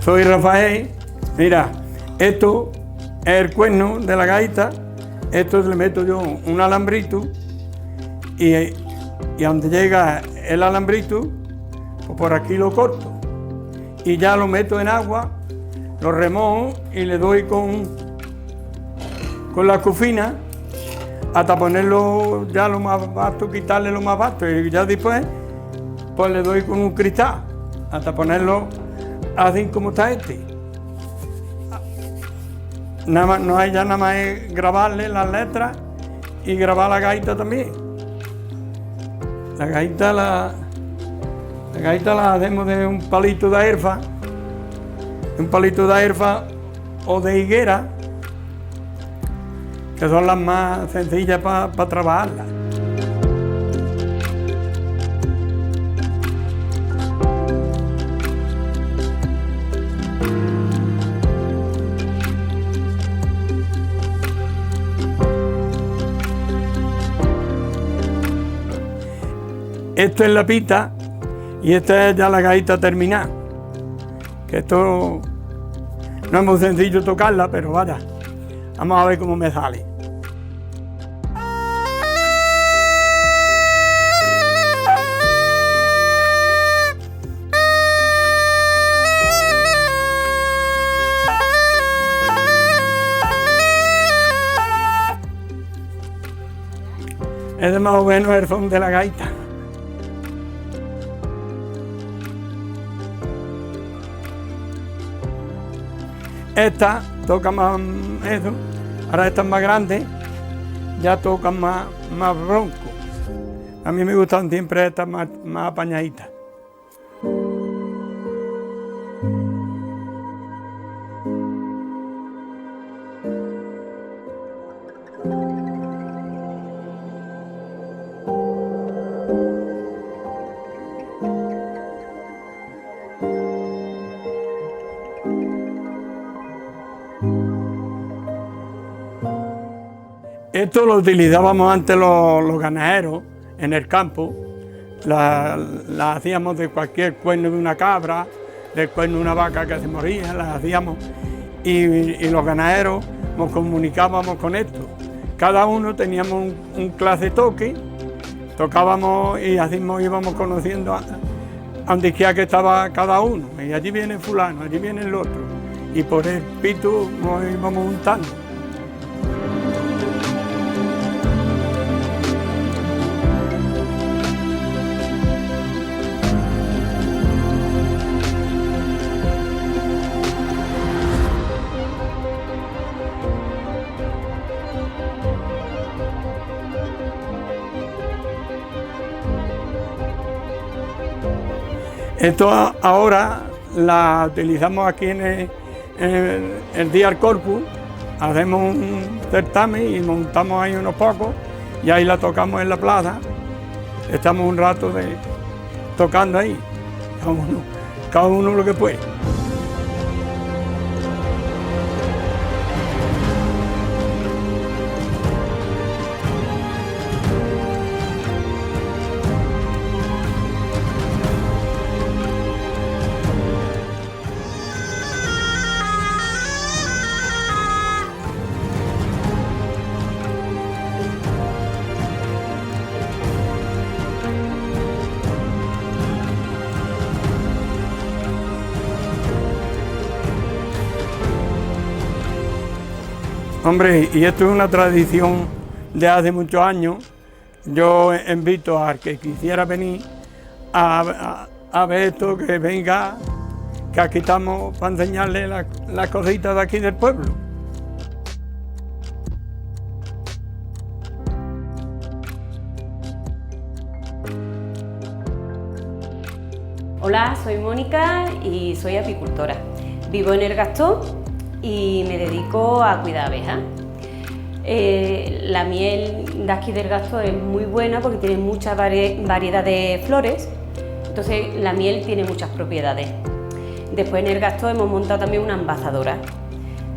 Soy Rafael. Mira, esto es el cuerno de la gaita. Esto le meto yo un alambrito y a donde llega el alambrito, pues por aquí lo corto. Y ya lo meto en agua, lo remojo y le doy con la cofina hasta ponerlo ya lo más vasto, quitarle lo más vasto. Y ya después, pues le doy con un cristal hasta ponerlo así como está este. Nada más, no hay ya nada más es grabarle las letras y grabar la gaita también. La gaita la hacemos de un palito de erfa, o de higuera, que son las más sencillas para trabajarlas. Esto es la pita y esta es ya la gaita terminada. Que esto no es muy sencillo tocarla, pero vaya, vamos a ver cómo me sale. Ese es más o menos el son de la gaita. Esta toca más eso, ahora estas más grandes, ya tocan más bronco. A mí me gustan siempre estas más apañaditas. Esto lo utilizábamos antes los ganaderos en el campo. La hacíamos de cualquier cuerno de una cabra, del cuerno de una vaca que se moría, las hacíamos. Y los ganaderos nos comunicábamos con esto. Cada uno teníamos un clase toque, tocábamos y así íbamos conociendo a donde quiera que estaba cada uno. Y allí viene fulano, allí viene el otro. Y por el pitu nos íbamos juntando. Esto ahora la utilizamos aquí en el Día del Corpus, hacemos un certamen y montamos ahí unos pocos y ahí la tocamos en la plaza. Estamos un rato tocando ahí, cada uno lo que puede. Hombre, y esto es una tradición de hace muchos años. Yo invito al que quisiera venir a ver esto, que venga, que aquí estamos para enseñarle las cositas de aquí del pueblo. Hola, soy Mónica y soy apicultora. Vivo en El Gastó y me dedico a cuidar abejas. La miel de aquí del Gastó es muy buena porque tiene mucha variedad de flores, entonces la miel tiene muchas propiedades. Después en El Gastó hemos montado también una embazadora,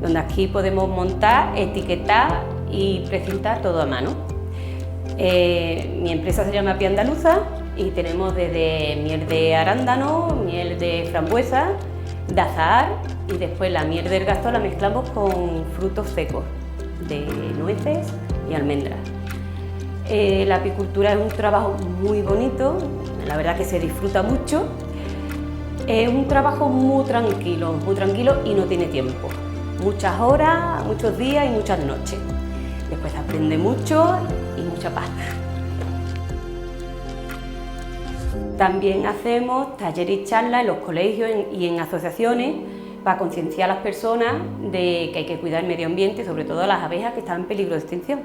donde aquí podemos montar, etiquetar y precintar todo a mano. Mi empresa se llama Apia Andaluza y tenemos desde miel de arándano, miel de frambuesa, de azahar, y después la miel del gasto la mezclamos con frutos secos de nueces y almendras. La apicultura es un trabajo muy bonito, la verdad que se disfruta mucho. Es un trabajo muy tranquilo y no tiene tiempo. Muchas horas, muchos días y muchas noches. Después se aprende mucho y mucha paz. También hacemos talleres y charlas en los colegios y en asociaciones para concienciar a las personas de que hay que cuidar el medio ambiente, sobre todo a las abejas que están en peligro de extinción.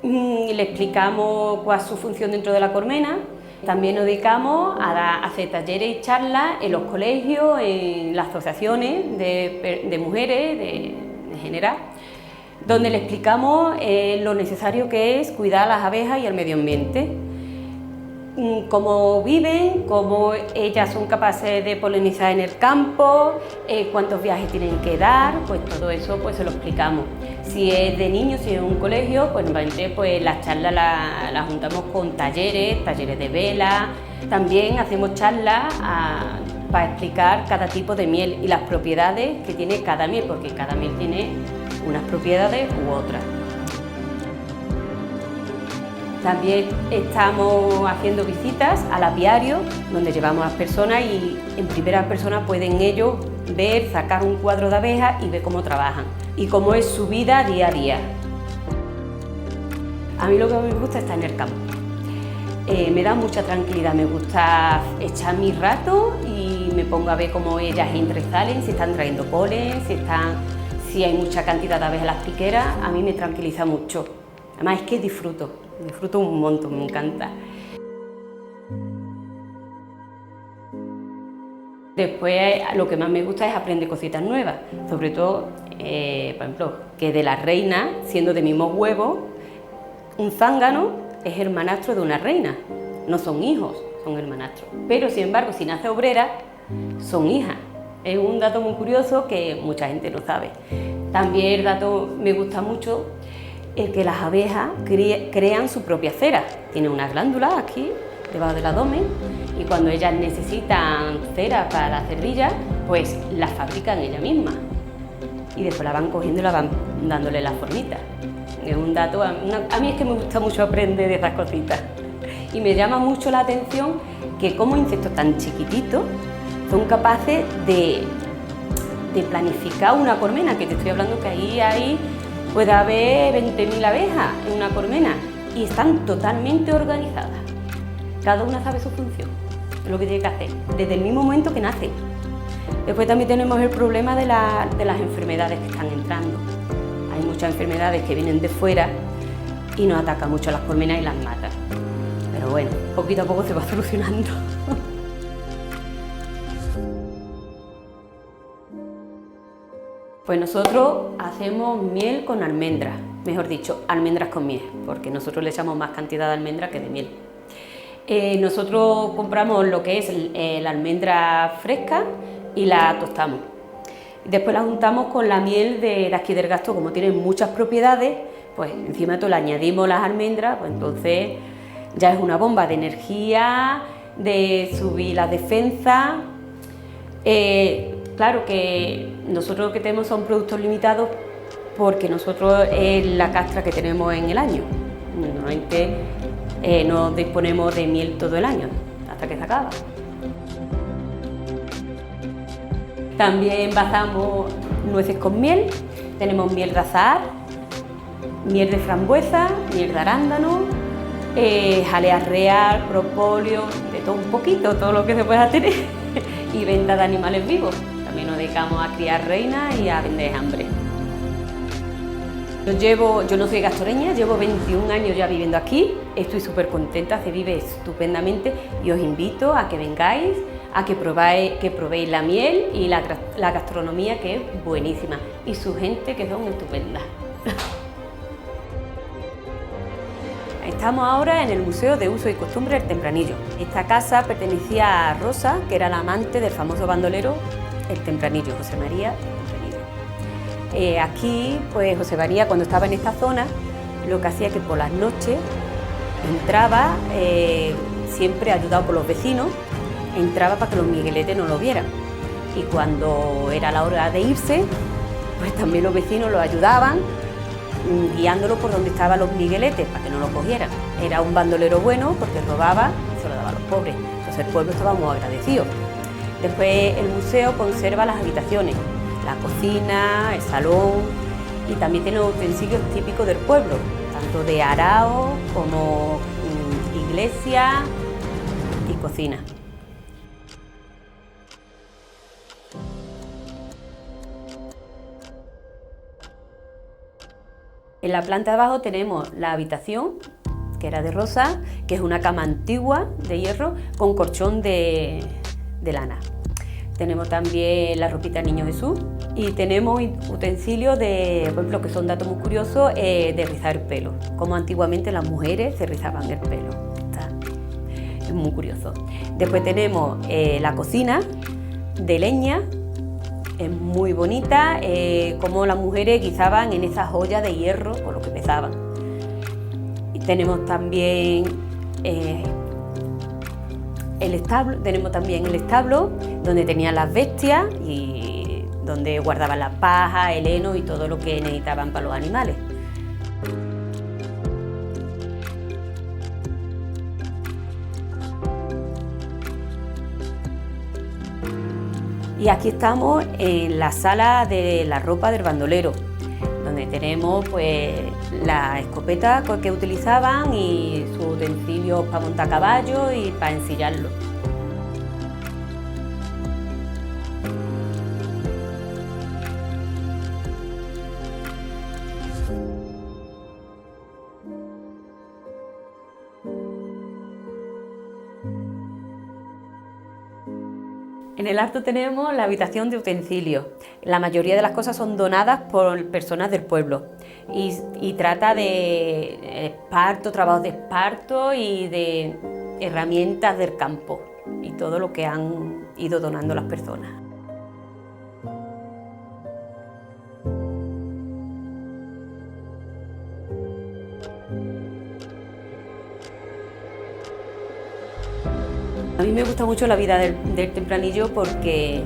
Le explicamos cuál es su función dentro de la colmena. También nos dedicamos a hacer talleres y charlas en los colegios, en las asociaciones de mujeres, en general, donde le explicamos lo necesario que es cuidar a las abejas y al medio ambiente. Cómo viven, cómo ellas son capaces de polinizar en el campo, cuántos viajes tienen que dar, pues todo eso pues se lo explicamos. Si es de niños, si es un colegio, pues normalmente pues las charlas las juntamos con talleres de vela. También hacemos charlas para explicar cada tipo de miel y las propiedades que tiene cada miel, porque cada miel tiene unas propiedades u otras. También estamos haciendo visitas al apiario, donde llevamos a las personas y en primera persona pueden ellos ver, sacar un cuadro de abejas y ver cómo trabajan y cómo es su vida día a día. A mí lo que me gusta es estar en el campo. Me da mucha tranquilidad, me gusta echar mi rato y me pongo a ver cómo ellas entran y salen, si están trayendo polen, si hay mucha cantidad de abejas en las piqueras. A mí me tranquiliza mucho. Además es que disfruto un montón, me encanta. Después lo que más me gusta es aprender cositas nuevas, sobre todo, por ejemplo, que de la reina, siendo de mismo huevo, un zángano es hermanastro de una reina, no son hijos, son hermanastros. Pero sin embargo, si nace obrera, son hijas. Es un dato muy curioso que mucha gente no sabe. También el dato me gusta mucho el que las abejas crean su propia cera. Tienen unas glándulas aquí, debajo del abdomen, y cuando ellas necesitan cera para las cervillas, pues la fabrican ellas mismas. Y después la van cogiendo y la van dándole la formita. Es un dato, a mí es que me gusta mucho aprender de esas cositas. Y me llama mucho la atención que como insectos tan chiquititos son capaces de planificar una colmena, que te estoy hablando que ahí puede haber 20.000 abejas en una colmena y están totalmente organizadas. Cada una sabe su función, es lo que tiene que hacer, desde el mismo momento que nace. Después también tenemos el problema de las enfermedades que están entrando. Hay muchas enfermedades que vienen de fuera y nos atacan mucho a las colmenas y las matan. Pero bueno, poquito a poco se va solucionando. Pues nosotros hacemos miel con almendras, mejor dicho, almendras con miel, porque nosotros le echamos más cantidad de almendra que de miel. Nosotros compramos lo que es la almendra fresca y la tostamos. Después la juntamos con la miel de aquí del Gasto, como tiene muchas propiedades, pues encima de todo le añadimos las almendras, pues entonces ya es una bomba de energía, de subir la defensa. Claro que nosotros lo que tenemos son productos limitados porque nosotros es la castra que tenemos en el año. Normalmente no disponemos de miel todo el año, hasta que se acaba. También envasamos nueces con miel, tenemos miel de azahar, miel de frambuesa, miel de arándano, jalea real, propóleo, de todo un poquito, todo lo que se pueda tener, y venta de animales vivos. También nos dedicamos a criar reinas y a vender hambre. Yo no soy gastoreña, llevo 21 años ya viviendo aquí, estoy súper contenta, se vive estupendamente y os invito a que vengáis, a que probéis la miel y la gastronomía, que es buenísima, y su gente, que son estupendas. Estamos ahora en el Museo de Uso y Costumbre del Tempranillo. Esta casa pertenecía a Rosa, que era la amante del famoso bandolero El Tempranillo, José María Tempranillo. Aquí, pues José María, cuando estaba en esta zona, lo que hacía que por las noches entraba, siempre ayudado por los vecinos, entraba para que los migueletes no lo vieran. y cuando era la hora de irse, pues también los vecinos lo ayudaban, guiándolo por donde estaban los migueletes para que no lo cogieran. Era un bandolero bueno porque robaba y se lo daba a los pobres, entonces el pueblo estaba muy agradecido. Después el museo conserva las habitaciones, la cocina, el salón y también tiene utensilios típicos del pueblo, tanto de arao como iglesia y cocina. En la planta de abajo tenemos la habitación, que era de rosa, que es una cama antigua de hierro con colchón de lana. Tenemos también la ropita del Niño Jesús y tenemos utensilios de, por ejemplo, que son datos muy curiosos, de rizar el pelo, como antiguamente las mujeres se rizaban el pelo. Es muy curioso. Después tenemos la cocina de leña, es muy bonita, como las mujeres guisaban en esas ollas de hierro con lo que pesaban. Y tenemos también el establo donde tenían las bestias y donde guardaban la paja, el heno y todo lo que necesitaban para los animales. Y aquí estamos en la sala de la ropa del bandolero, donde tenemos pues la escopeta que utilizaban y sus utensilios para montar caballo y para ensillarlo. En el Arto tenemos la habitación de utensilios. La mayoría de las cosas son donadas por personas del pueblo y trata de esparto, trabajos de esparto y de herramientas del campo y todo lo que han ido donando las personas. A mí me gusta mucho la vida del Tempranillo porque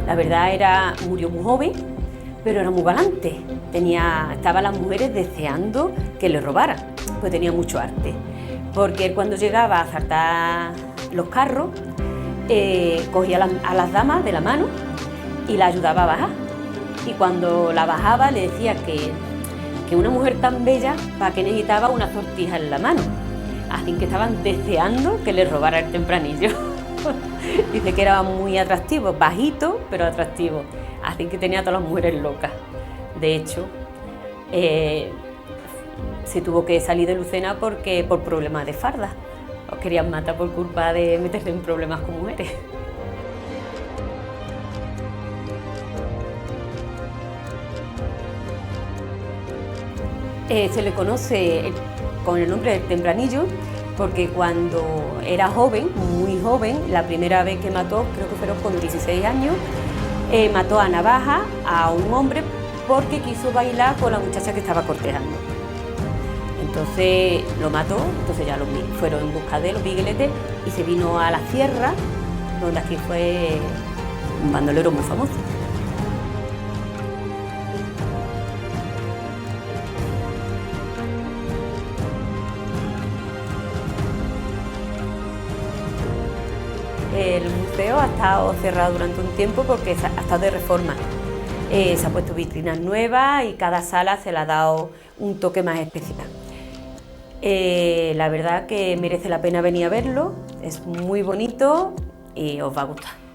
la verdad murió muy joven, pero era muy galante. Estaban las mujeres deseando que le robaran, pues tenía mucho arte. Porque él cuando llegaba a saltar los carros, cogía a las damas de la mano y la ayudaba a bajar. Y cuando la bajaba le decía que una mujer tan bella, ¿para qué necesitaba una sortija en la mano? Así que estaban deseando que le robara el Tempranillo. Dice que era muy atractivo, bajito, pero atractivo. Así que tenía a todas las mujeres locas. De hecho, se tuvo que salir de Lucena por problemas de farda. Los querían matar por culpa de meterse en problemas con mujeres. Se le conoce con el nombre del Tempranillo porque cuando era joven, muy joven, la primera vez que mató, creo que fueron con 16 años, mató a navaja a un hombre porque quiso bailar con la muchacha que estaba cortejando. Entonces lo mató, entonces ya fueron en busca de los migueletes y se vino a la sierra, donde aquí fue un bandolero muy famoso. El museo ha estado cerrado durante un tiempo porque ha estado de reforma. Se han puesto vitrinas nuevas y cada sala se le ha dado un toque más especial. La verdad que merece la pena venir a verlo, es muy bonito y os va a gustar.